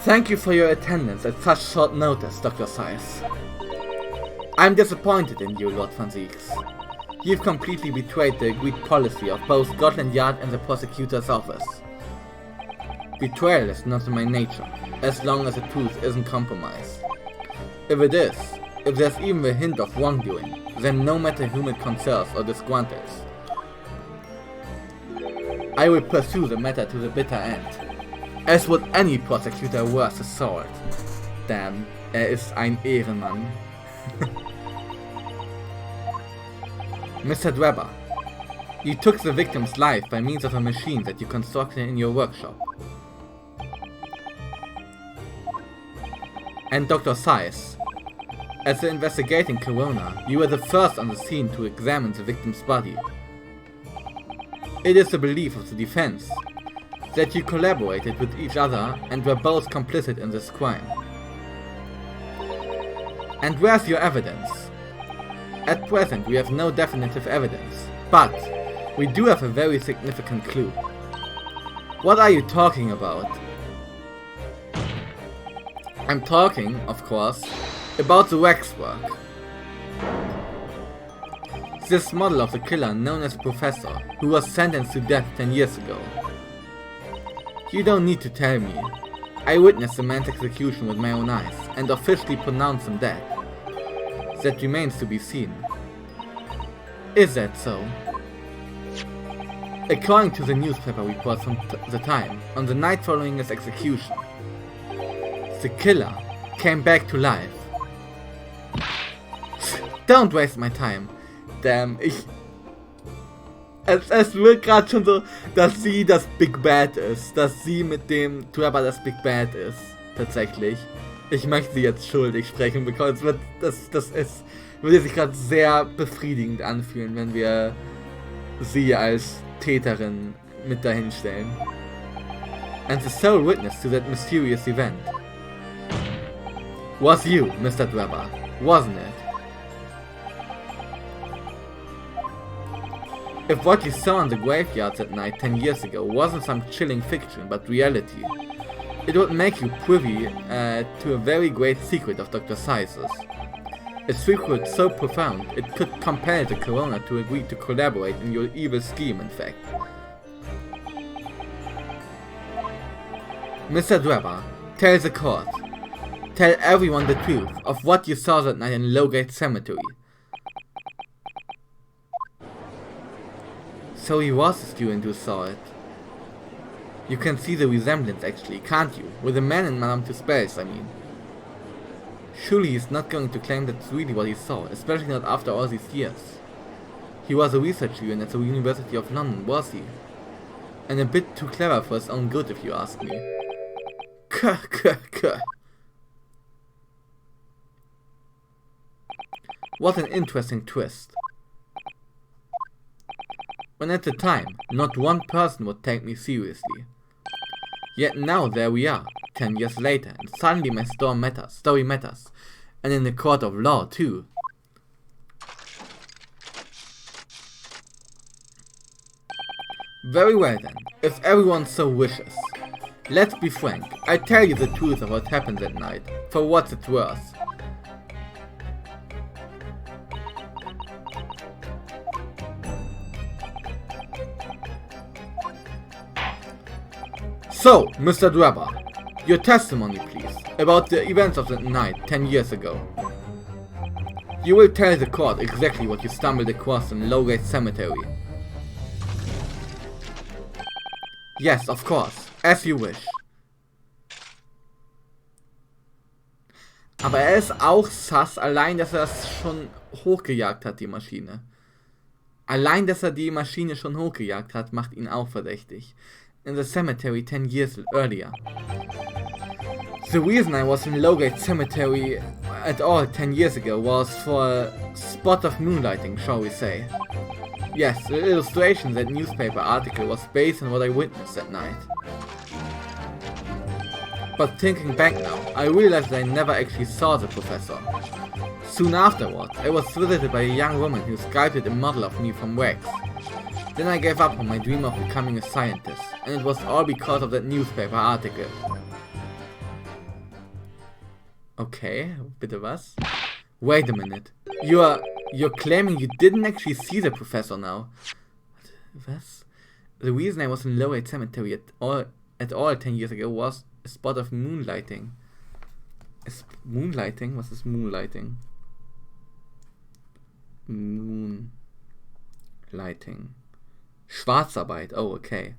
Thank you for your attendance at such short notice, Dr. Sires. I'm disappointed in you, Lord Van Zieks. You've completely betrayed the agreed policy of both Scotland Yard and the prosecutor's office. Betrayal is not in my nature, as long as the truth isn't compromised. If it is, if there's even a hint of wrongdoing, then no matter whom it concerns or disgruntled, I will pursue the matter to the bitter end, as would any prosecutor worth his salt. Damn, ist ein Ehrenmann. Mr. Dweber, you took the victim's life by means of a machine that you constructed in your workshop. And Dr. Sires, as the investigating coroner, you were the first on the scene to examine the victim's body. It is the belief of the defense that you collaborated with each other and were both complicit in this crime. And where's your evidence? At present we have no definitive evidence, but we do have a very significant clue. What are you talking about? I'm talking, of course, about the waxwork. This model of the killer known as Professor, who was sentenced to death 10 years ago. You don't need to tell me. I witnessed the man's execution with my own eyes, and officially pronounced him dead. That remains to be seen. Is that so? According to the newspaper reports from the time, on the night following his execution, the killer came back to life. Don't waste my time. Damn, Es wird gerade schon so, dass sie das Big Bad ist. Dass sie mit dem Trevor das Big Bad ist. Tatsächlich. Ich möchte sie jetzt schuldig sprechen bekommen. Würde sich gerade sehr befriedigend anfühlen, wenn wir sie als Täterin mit dahin stellen. And the sole witness to that mysterious event was you, Mr. Dweber, wasn't it? If what you saw in the graveyards at night 10 years ago wasn't some chilling fiction but reality, it would make you privy to a very great secret of Dr. Size's. A secret so profound it could compel the coroner to agree to collaborate in your evil scheme, in fact. Mr. Dweber, tell the court. Tell everyone the truth of what you saw that night in Lowgate Cemetery. So he was a student who saw it. You can see the resemblance actually, can't you? With the man in Madame Tussauds, I mean. Surely he's not going to claim that's really what he saw, especially not after all these years. He was a research student at the University of London, was he? And a bit too clever for his own good, if you ask me. What an interesting twist. When at the time, not one person would take me seriously. Yet now there we are, 10 years later, and suddenly my story matters, and in the court of law too. Very well then, if everyone so wishes. Let's be frank, I tell you the truth of what happened that night, for what it's worth. So, Mr. Dweber, your testimony please, about the events of that night 10 years ago. You will tell the court exactly what you stumbled across in Lowgate Cemetery. Yes, of course, as you wish. Aber ist auch sass, allein dass das schon hochgejagt hat, die Maschine. Allein dass die Maschine schon hochgejagt hat, macht ihn auch verdächtig. In the cemetery 10 years earlier. The reason I was in Lowgate Cemetery at all 10 years ago was for a spot of moonlighting, shall we say. Yes, the illustration in that newspaper article was based on what I witnessed that night. But thinking back now, I realized that I never actually saw the professor. Soon afterward, I was visited by a young woman who sculpted a model of me from wax. Then I gave up on my dream of becoming a scientist, and it was all because of that newspaper article. Okay, bitte was? Wait a minute. You're claiming you didn't actually see the professor now. Was? The reason I was in Low 8 Cemetery at all 10 years ago was a spot of moonlighting. Moonlighting? Was ist moonlighting? Moonlighting. Schwarzarbeit. Oh, okay.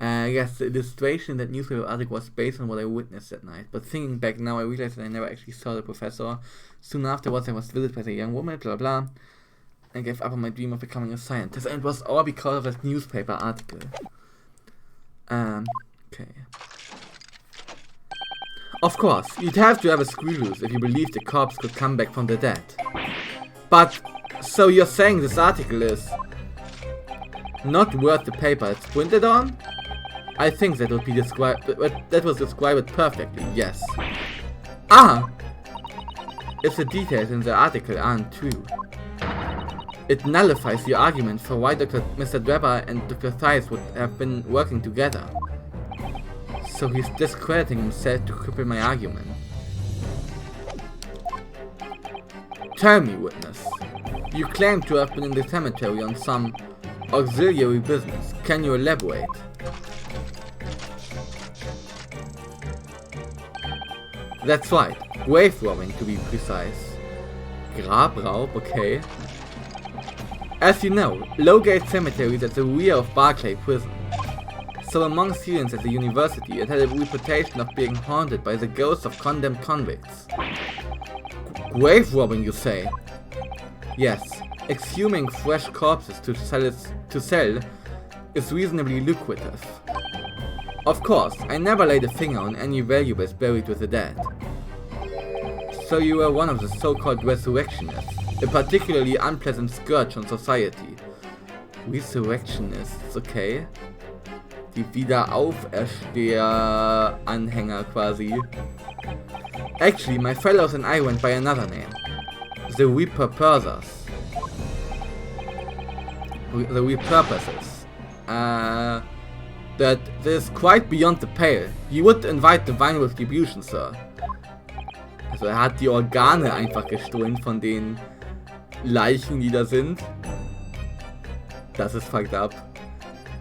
Yes, the illustration in that newspaper article was based on what I witnessed that night. But thinking back now, I realized that I never actually saw the professor. Soon afterwards, I was visited by a young woman, blah blah blah. I gave up on my dream of becoming a scientist, and it was all because of that newspaper article. Okay. Of course, you'd have to have a screw loose if you believed the corpse could come back from the dead. But, so you're saying this article is not worth the paper it's printed on? I think that would be described. That was described perfectly. Yes. If the details in the article aren't true, it nullifies your argument for why Mr. Drebber and Dr. Thies would have been working together. So he's discrediting himself to cripple my argument. Tell me, witness. You claim to have been in the cemetery on some auxiliary business. Can you elaborate? That's right. Grave robbing, to be precise. Grabraub, okay. As you know, Lowgate Cemetery is at the rear of Barclay Prison. So among students at the university, it had a reputation of being haunted by the ghosts of condemned convicts. Grave robbing, you say? Yes, exhuming fresh corpses to sell is reasonably lucrative. Of course, I never laid a finger on any valuables buried with the dead. So you were one of the so-called resurrectionists, a particularly unpleasant scourge on society. Resurrectionists, okay. Die Wiederaufersteher-Anhänger quasi. Actually, my fellows and I went by another name. The Repurposers. The Repurposers. That is quite beyond the pale. You would invite divine retribution, sir. Also er hat die Organe einfach gestohlen von den Leichen, die da sind. Das ist fucked up.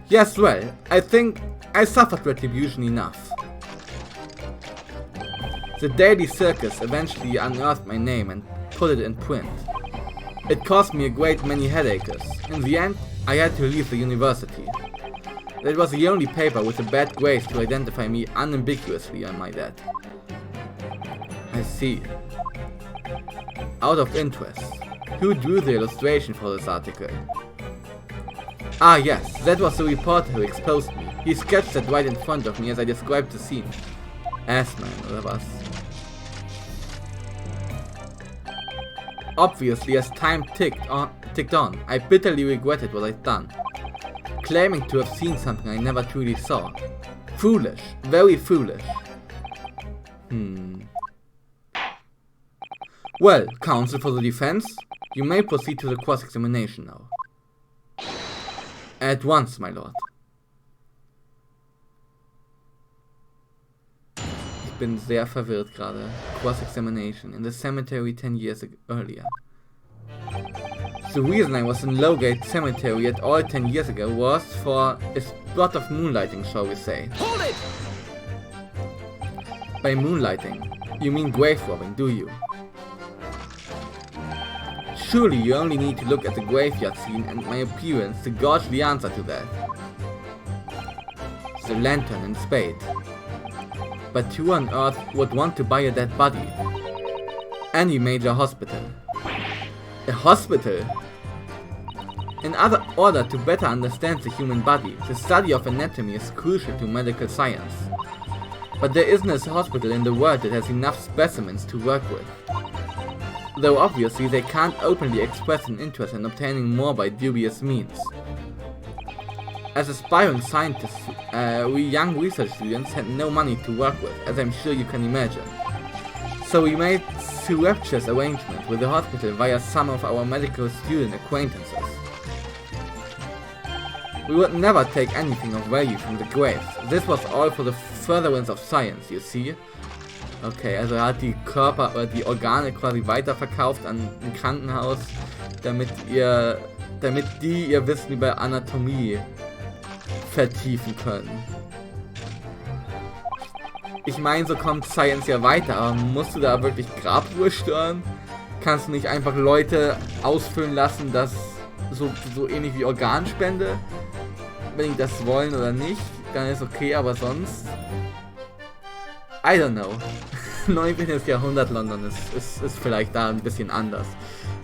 Yes, well, I think I suffered retribution enough. The Daily Circus eventually unearthed my name and put it in print. It caused me a great many headaches. In the end, I had to leave the university. That was the only paper with a bad grace to identify me unambiguously, I might add. I see. Out of interest, who drew the illustration for this article? Ah yes, that was the reporter who exposed me. He sketched it right in front of me as I described the scene. Assman, oder was? Obviously, as time ticked on, I bitterly regretted what I'd done. Claiming to have seen something I never truly saw. Foolish. Very foolish. Well, counsel for the defense, you may proceed to the cross-examination now. At once, my lord. Ich bin sehr verwirrt gerade. Cross-examination in the cemetery 10 years earlier. The reason I was in Lowgate Cemetery at all 10 years ago was for a spot of moonlighting, shall we say. Hold it! By moonlighting, you mean grave robbing, do you? Surely you only need to look at the graveyard scene and my appearance to gauge the answer to that. The lantern and spade. But who on earth would want to buy a dead body? Any major hospital. A hospital? In order to better understand the human body, the study of anatomy is crucial to medical science. But there isn't a hospital in the world that has enough specimens to work with. Though obviously they can't openly express an interest in obtaining more by dubious means. As aspiring scientists, we young research students had no money to work with, as I'm sure you can imagine. So we made surreptitious arrangements with the hospital via some of our medical student acquaintances. We would never take anything of value from the graves. This was all for the furtherance of science, you see. Okay, also er hat die Körper oder die Organe quasi weiterverkauft an ein Krankenhaus, damit die ihr Wissen über Anatomie vertiefen können. Ich meine, so kommt Science ja weiter, aber musst du da wirklich Grabruhe stören? Kannst du nicht einfach Leute ausfüllen lassen, dass so ähnlich wie Organspende? Wenn die das wollen oder nicht, dann ist okay, aber sonst... I don't know. 19. Jahrhundert London ist vielleicht da ein bisschen anders.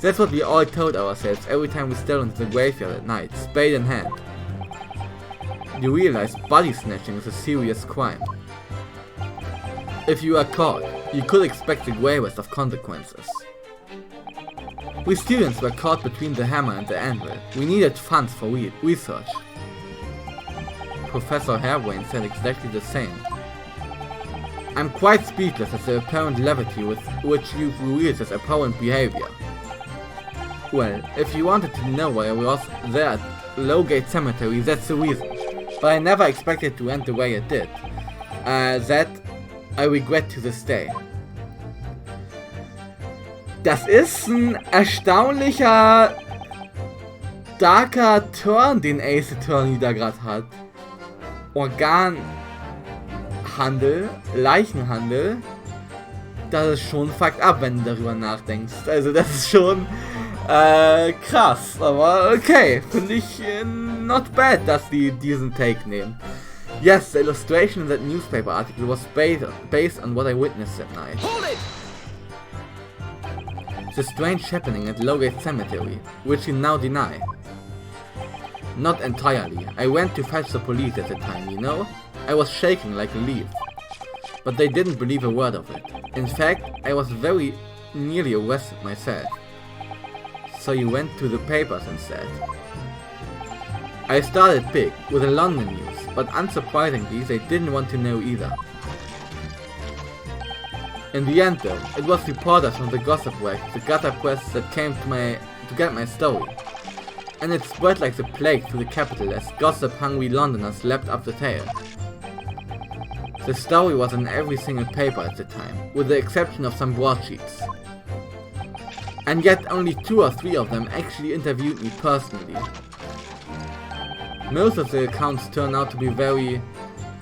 That's what we all told ourselves every time we stared into the graveyard at night, spade in hand. You realize body snatching is a serious crime. If you are caught, you could expect the gravest of consequences. We students were caught between the hammer and the anvil. We needed funds for research. Professor Harebrained said exactly the same. I'm quite speechless at the apparent levity with which you revealed this abhorrent behavior. Well, if you wanted to know why I was there at Lowgate Cemetery, that's the reason. But I never expected to end the way it did. That I regret to this day. Das ist ein erstaunlicher darker Turn, den Ace Attorney da gerade hat. Organhandel, Leichenhandel, das ist schon fucked up, wenn du darüber nachdenkst. Also das ist schon krass, aber okay, finde ich not bad, dass die diesen Take nehmen. Yes, the illustration in that newspaper article was based on what I witnessed that night. Hold it! The strange happening at Lowgate Cemetery, which you now deny. Not entirely. I went to fetch the police at the time, you know? I was shaking like a leaf. But they didn't believe a word of it. In fact, I was very nearly arrested myself. So you went to the papers instead. I started big, with the London news, but unsurprisingly they didn't want to know either. In the end though, it was reporters from the gossip rag, the gutter press, that came to get my story. And it spread like the plague through the capital as gossip-hungry Londoners lapped up the tale. The story was in every single paper at the time, with the exception of some broadsheets. And yet only 2 or 3 of them actually interviewed me personally. Most of the accounts turn out to be very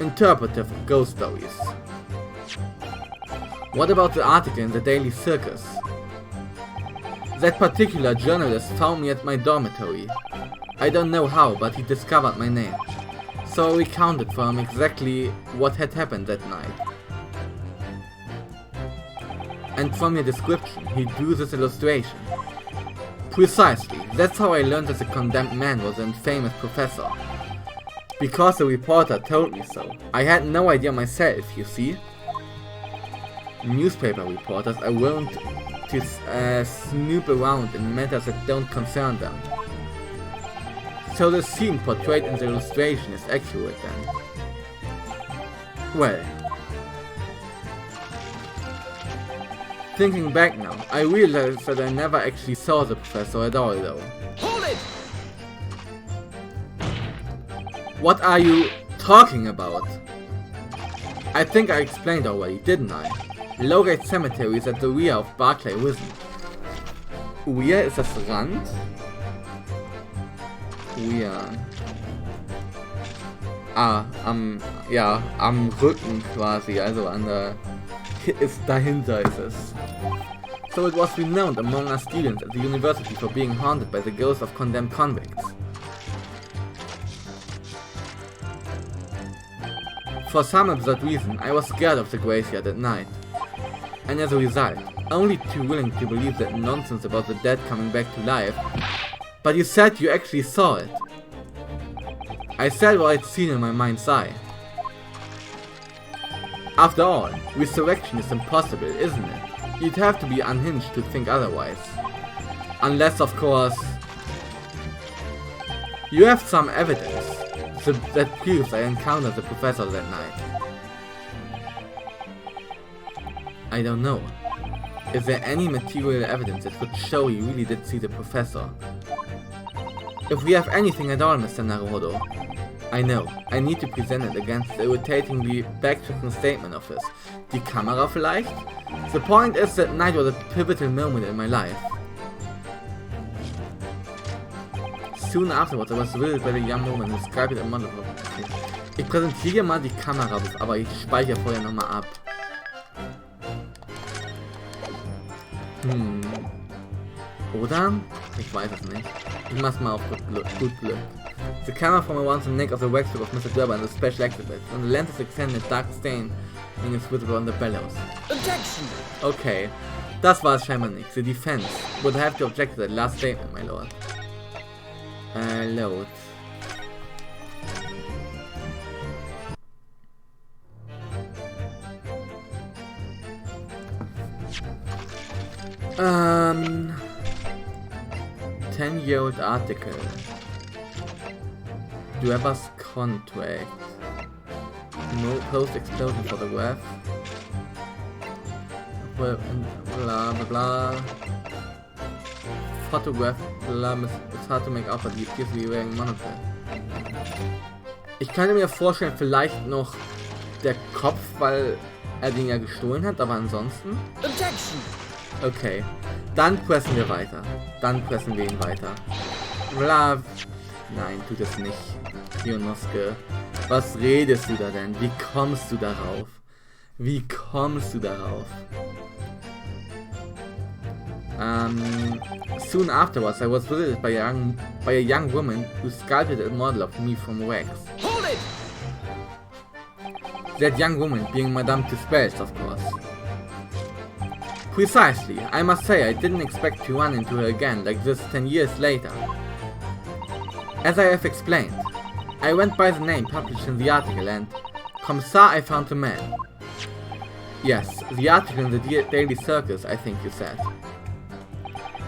interpretive of ghost stories. What about the article in the Daily Circus? That particular journalist found me at my dormitory. I don't know how, but he discovered my name. So I recounted for him exactly what had happened that night. And from your description, he drew this illustration. Precisely, that's how I learned that the condemned man was an famous professor. Because the reporter told me so. I had no idea myself, you see. Newspaper reporters are willing to snoop around in matters that don't concern them. So the scene portrayed in the illustration is accurate then. Well, thinking back now, I realized that I never actually saw the professor at all though. Hold it! What are you talking about? I think I explained already, didn't I? Lowgate Cemetery is at the rear of Barclay Risen. Rear ist das Rand? Rear. Am Rücken quasi, also an der... dahinter ist es. So it was renowned among us students at the university for being haunted by the ghosts of condemned convicts. For some absurd reason, I was scared of the graveyard at night. And as a result, only too willing to believe that nonsense about the dead coming back to life. But you said you actually saw it. I said what I'd seen in my mind's eye. After all, resurrection is impossible, isn't it? You'd have to be unhinged to think otherwise. Unless, of course, you have some evidence that proves I encountered the professor that night. I don't know. Is there any material evidence that would show you really did see the professor? If we have anything at all, Mr. Naruhodo, I know. I need to present it against the irritatingly backtracking statement of his. Die Kamera vielleicht? The point is that night was a pivotal moment in my life. Soon afterwards, I was visited by the young woman who described it a month ago. Okay. Ich präsentiere mal die Kamera, aber ich speichere vorher nochmal ab. Oder? Ich weiß es nicht. Ich mach's mal auf gut Glück. The camera from around the neck of the waxwork of Mr. Gerber and the special exhibit, and the lens is extended, dark stain is visible on the bellows. Objection! Okay, das war es scheinbar nicht. The defense would have to object to that last statement, my lord. Load. Um, 10-year-old article. Dweber's contract. No post-explosion photograph. Blah blah blah. Photograph blah, it's hard to make out, but he appears to be wearing monocle. Ich könnte mir vorstellen, vielleicht noch der Kopf, weil er den ja gestohlen hat, aber ansonsten... Objection! Okay, dann pressen wir weiter. Dann pressen wir ihn weiter. Bla... Nein, tut es nicht. Kionosuke, was redest du da denn? Wie kommst du darauf? Wie kommst du darauf? Soon afterwards, I was visited by a young woman who sculpted a model of me from wax. Hold it! That young woman being Madame Tussauds, of course. Precisely. I must say, I didn't expect to run into her again like this 10 years later. As I have explained, I went by the name published in the article and, comme ça, I found the man. Yes, the article in the Daily Circus, I think you said.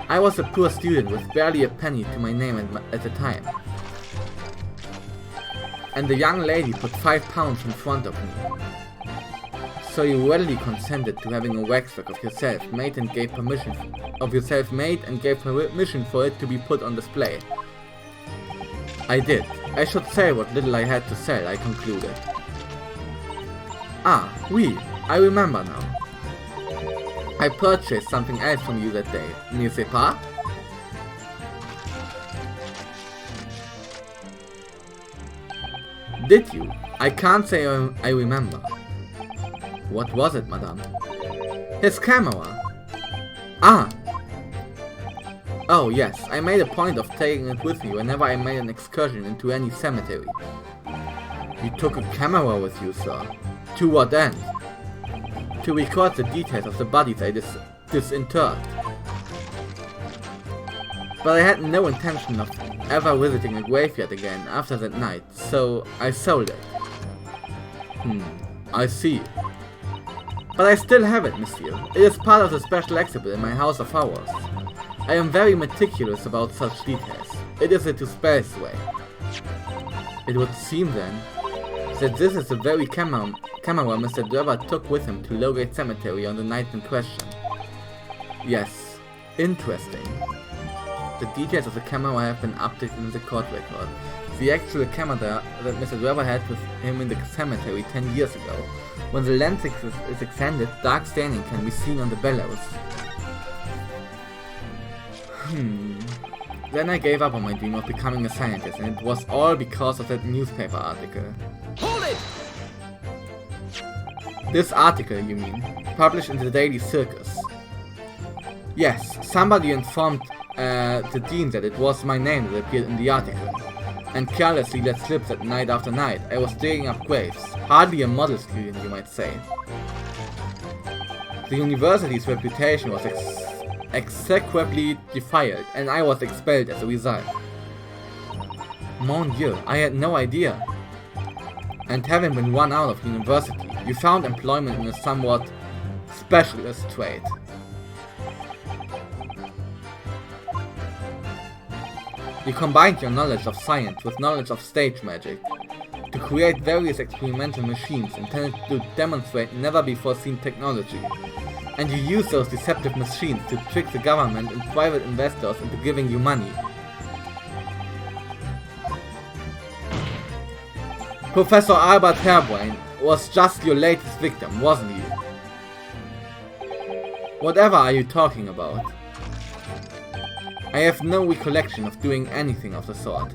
I was a poor student with barely a penny to my name at the time. And the young lady put £5 in front of me. So you readily consented to having a waxwork of yourself made and gave permission for it to be put on display. I did. I should say what little I had to sell, I concluded. Ah, oui, I remember now. I purchased something else from you that day, n'est-ce pas? Did you? I can't say I remember. What was it, madame? His camera. Ah! Oh yes, I made a point of taking it with me whenever I made an excursion into any cemetery. You took a camera with you, sir? To what end? To record the details of the bodies I disinterred. But I had no intention of ever visiting a graveyard again after that night, so I sold it. I see. But I still have it, monsieur. It is part of the special exhibit in my house of horrors. I am very meticulous about such details. It is a Tussauds way. It would seem then that this is the very camera Mr. Dweber took with him to Lowgate Cemetery on the night in question. Yes, interesting. The details of the camera have been updated in the court record. The actual camera that Mr. Dweber had with him in the cemetery 10 years ago. When the lens is extended, dark staining can be seen on the bellows. Then I gave up on my dream of becoming a scientist, and it was all because of that newspaper article. Hold it! This article, you mean? Published in the Daily Circus. Yes, somebody informed the dean that it was my name that appeared in the article. And carelessly let slip that night after night I was digging up graves. Hardly a model student, you might say. The university's reputation was execrably defiled, and I was expelled as a result. Mon Dieu, I had no idea. And having been run out of university, you found employment in a somewhat specialist trade. You combined your knowledge of science with knowledge of stage magic to create various experimental machines intended to demonstrate never-before-seen technology. And you use those deceptive machines to trick the government and private investors into giving you money. Professor Albert Hairbrain was just your latest victim, wasn't he? Whatever are you talking about? I have no recollection of doing anything of the sort.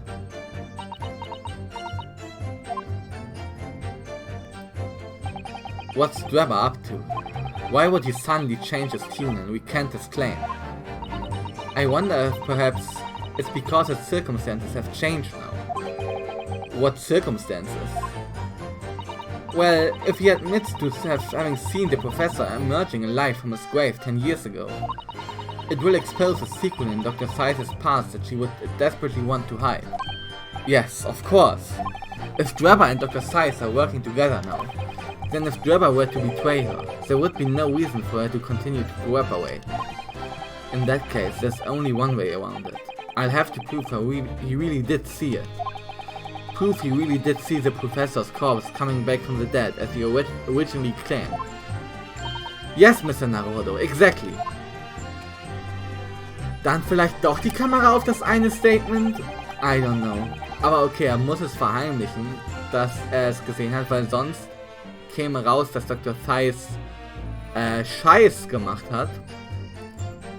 What's Drebber up to? Why would he suddenly change his tune and recant his claim? I wonder if perhaps it's because his circumstances have changed now. What circumstances? Well, if he admits to having seen the professor emerging alive from his grave 10 years ago, it will expose a secret in Dr. Seise's past that she would desperately want to hide. Yes, of course. If Drebber and Dr. Seise are working together now, then if Drebber were to betray her, there would be no reason for her to continue to cooperate. In that case, there's only one way around it. I'll have to prove he really did see it. Prove he really did see the professor's corpse coming back from the dead as he originally claimed. Yes, Mr. Naruhodo, exactly. Dann vielleicht doch die Kamera auf das eine Statement? I don't know. Aber okay, er muss es verheimlichen, dass er es gesehen hat, weil sonst käme raus, dass Dr. Seise Scheiß gemacht hat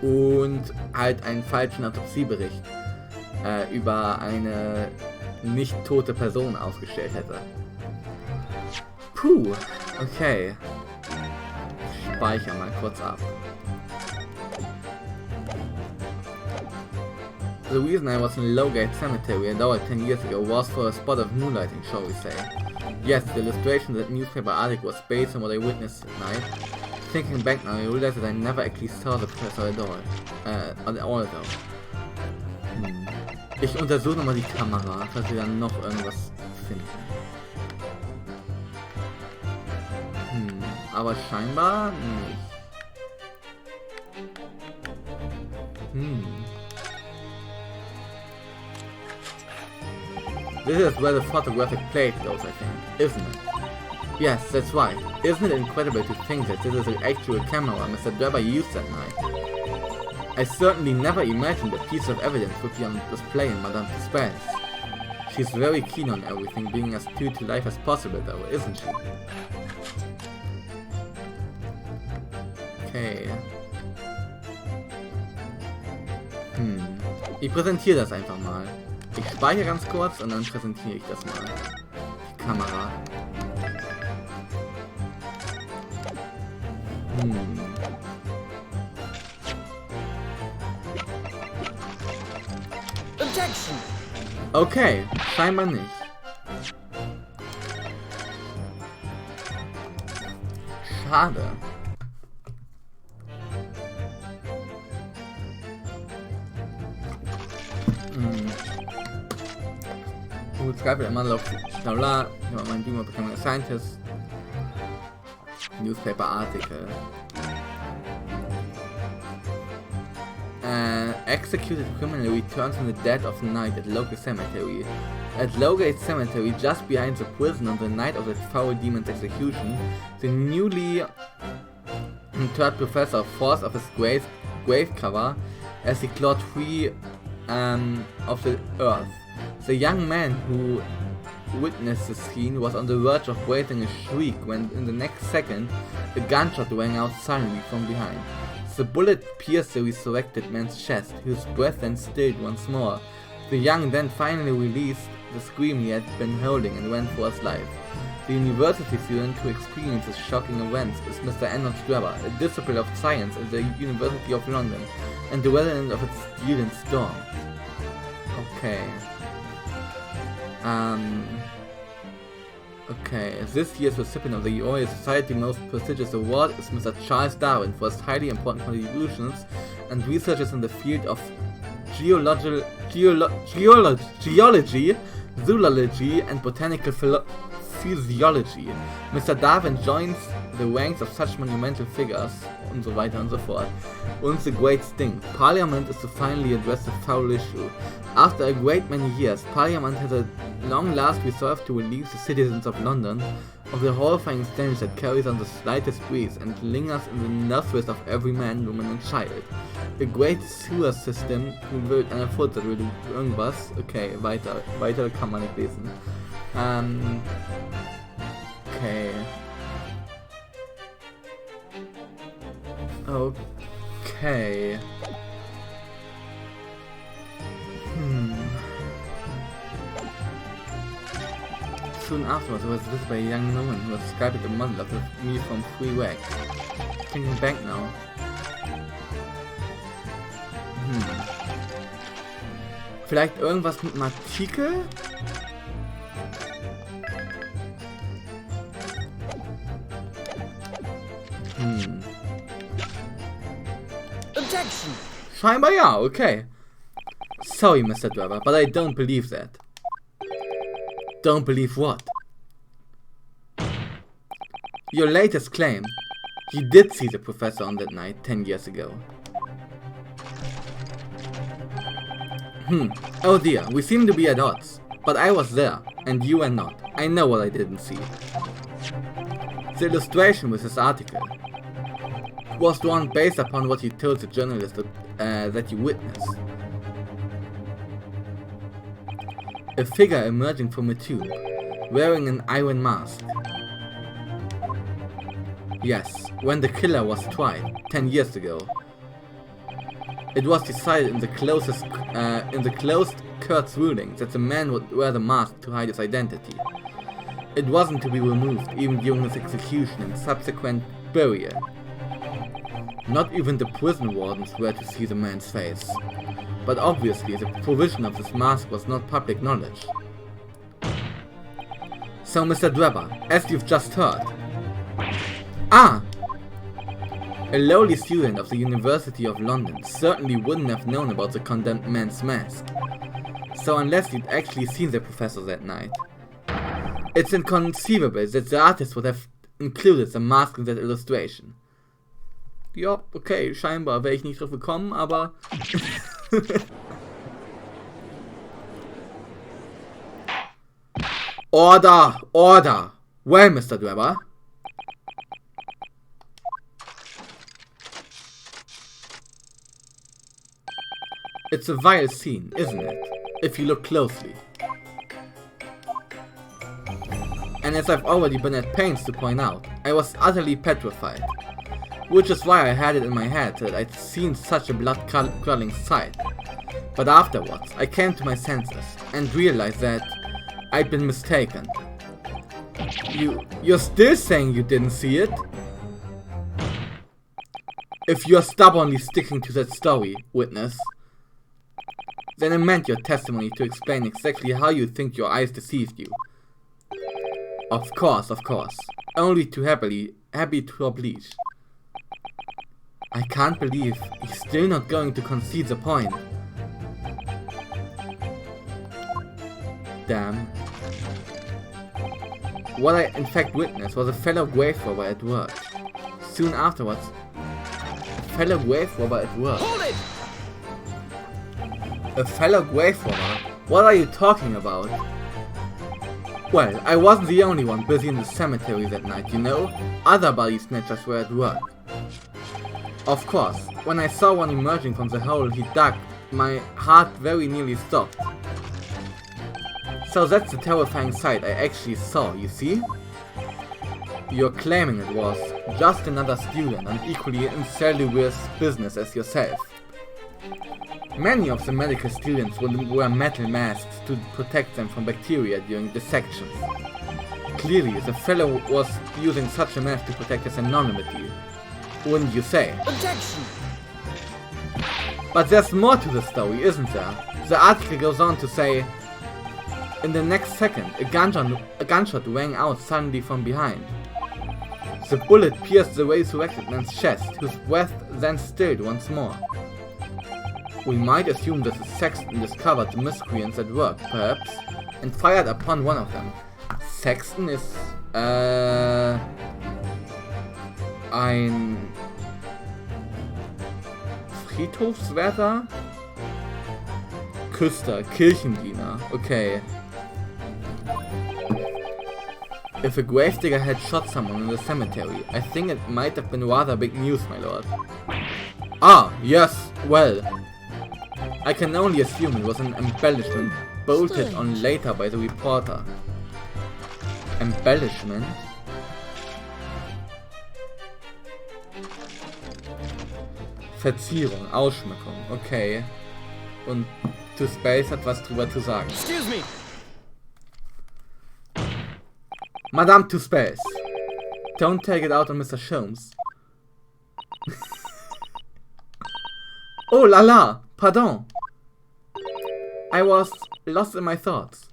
und halt einen falschen Autopsiebericht über eine nicht tote Person aufgestellt hätte. Puh, okay. Ich speichere mal kurz ab. The reason I was in Lowgate Cemetery and over 10 years ago was for a spot of moonlighting, shall we say. Yes, the illustration of that newspaper article was based on what I witnessed at night. Thinking back now, I realized that I never actually saw the professor at all though. Ich untersuche nochmal die Kamera, falls wir dann noch irgendwas finden. Aber scheinbar nicht. This is where the photographic plate goes, I think, isn't it? Yes, that's right. Isn't it incredible to think that this is the actual camera Mr. Drebber used that night? I certainly never imagined a piece of evidence would be on display in Madame Tussauds. She's very keen on everything being as true to life as possible though, isn't she? Okay. Ich präsentiere das einfach mal. Ich speichere ganz kurz und dann präsentiere ich das mal. Die Kamera. Okay, scheinbar nicht. Schade. Who would describe it among blah blah, my dream of becoming a scientist. Newspaper article. Executed criminal returns in the dead of night at local cemetery. At Lowgate Cemetery, just behind the prison on the night of the foul demon's execution, the newly interred professor falls off his grave cover as he clawed free of the earth. The young man who witnessed the scene was on the verge of raising a shriek when in the next second a gunshot rang out suddenly from behind. The bullet pierced the resurrected man's chest, whose breath then stilled once more. The young then finally released the scream he had been holding and ran for his life. The university student who experienced this shocking events is Mr. Enoch Drebber, a disciple of science at the University of London, and the resident of its student dorm. Okay. Okay, this year's recipient of the Royal Society's most prestigious award is Mr. Charles Darwin for his highly important contributions and researches in the field of geology, zoology, and botanical physiology. Mr. Darwin joins the ranks of such monumental figures, und so weiter und so fort. Und the great thing, Parliament is to finally address the foul issue. After a great many years, Parliament has at long last resolved to release the citizens of London of the horrifying stench that carries on the slightest breeze and lingers in the nostrils of every man, woman and child. A great sewer system wird eine Futter, irgendwas. Okay, weiter kann man nicht lesen. Okay. Okay. Soon afterwards, I was visited by a young woman who was described as a model of me from freeway. Thinking back now. Vielleicht irgendwas mit einem Artikel? Objection! Scheinbar ja, okay. Sorry, Mr. Driver, but I don't believe that. Don't believe what? Your latest claim. You did see the professor on that night 10 years ago. Oh dear, we seem to be at odds. But I was there, and you were not. I know what I didn't see. The illustration with this article was drawn based upon what you told the journalist that you witnessed. A figure emerging from a tube, wearing an iron mask. Yes, when the killer was tried, 10 years ago, it was decided in the closed court's ruling that the man would wear the mask to hide his identity. It wasn't to be removed even during his execution and subsequent burial. Not even the prison wardens were to see the man's face. But obviously the provision of this mask was not public knowledge. So Mr. Drebber, as you've just heard... Ah! A lowly student of the University of London certainly wouldn't have known about the condemned man's mask. So unless you'd actually seen the professor that night, it's inconceivable that the artist would have included the mask in that illustration. Ja, okay, scheinbar wäre ich nicht drauf gekommen, aber... Order! Order! Well, Mr. Drebber? It's a vile scene, isn't it? If you look closely. And as I've already been at pains to point out, I was utterly petrified. Which is why I had it in my head that I'd seen such a blood-curdling sight. But afterwards, I came to my senses and realized that I'd been mistaken. You're still saying you didn't see it? If you're stubbornly sticking to that story, witness, then I meant your testimony to explain exactly how you think your eyes deceived you. Of course. Only too happy to oblige. I can't believe he's still not going to concede the point. Damn. What I in fact witnessed was a fellow grave robber at work. Soon afterwards, a fellow grave robber at work. Hold it! A fellow grave robber? What are you talking about? Well, I wasn't the only one busy in the cemetery that night, you know? Other body snatchers were at work. Of course, when I saw one emerging from the hole he dug, my heart very nearly stopped. So that's the terrifying sight I actually saw, you see? You're claiming it was just another student on equally incestuous business as yourself. Many of the medical students would wear metal masks to protect them from bacteria during dissections. Clearly, the fellow was using such a mask to protect his anonymity, wouldn't you say? Objection! But there's more to the story, isn't there? The article goes on to say, in the next second, a gunshot rang out suddenly from behind. The bullet pierced the resurrected man's chest, whose breath then stilled once more. We might assume that the sexton discovered the miscreants at work, perhaps, and fired upon one of them. Sexton is, ein Friedhofswärter? Küster, Kirchendiener, okay. If a gravedigger had shot someone in the cemetery, I think it might have been rather big news, my lord. Ah, yes, well. I can only assume it was an embellishment bolted on later by the reporter. Embellishment. Verzierung, Ausschmückung, okay. Und To Space hat was drüber zu sagen. Excuse me. Madame To Space. Don't take it out on Mr. Sholmes. Oh la la, pardon. I was lost in my thoughts.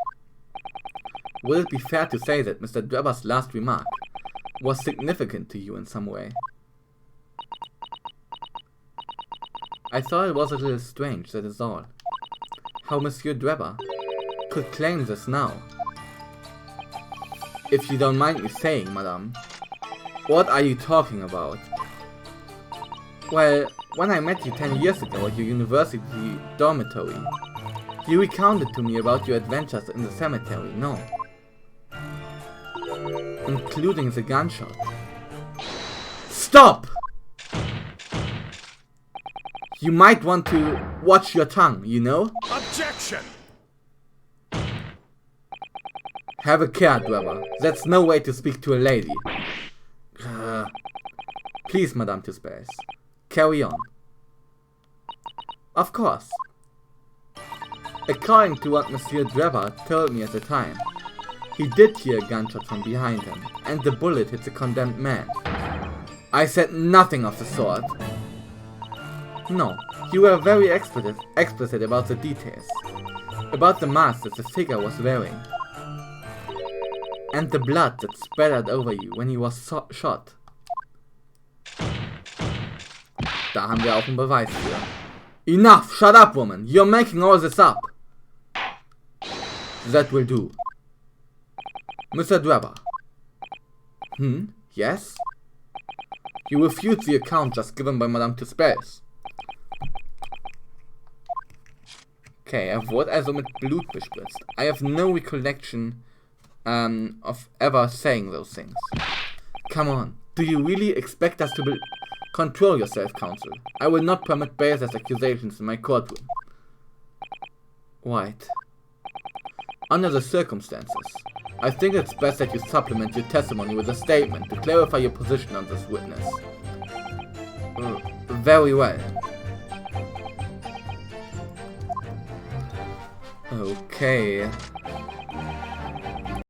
Will it be fair to say that Mr. Drebber's last remark was significant to you in some way? I thought it was a little strange, that is all. How Monsieur Drebber could claim this now. If you don't mind me saying, madame, what are you talking about? Well, when I met you 10 years ago at your university dormitory, you recounted to me about your adventures in the cemetery, no? Including the gunshot. Stop! You might want to watch your tongue, you know? Objection! Have a care, Drebber. That's no way to speak to a lady. Please, Madame To Space. Carry on. Of course. According to what Monsieur Drebber told me at the time, he did hear a gunshot from behind him, and the bullet hit the condemned man. I said nothing of the sort. No, you were very explicit about the details. About the mask that the figure was wearing. And the blood that spattered over you when he was shot. Da haben wir auch einen Beweis für. Enough! Shut up, woman! You're making all this up! That will do. Mr. Drebber. Yes? You refute the account just given by Madame To Space. Okay, wurde also mit Blut bespritzt. I have no recollection of ever saying those things. Come on, do you really expect us to control yourself, counsel? I will not permit baseless accusations in my courtroom. Right. Under the circumstances, I think it's best that you supplement your testimony with a statement to clarify your position on this witness. Very well. Okay.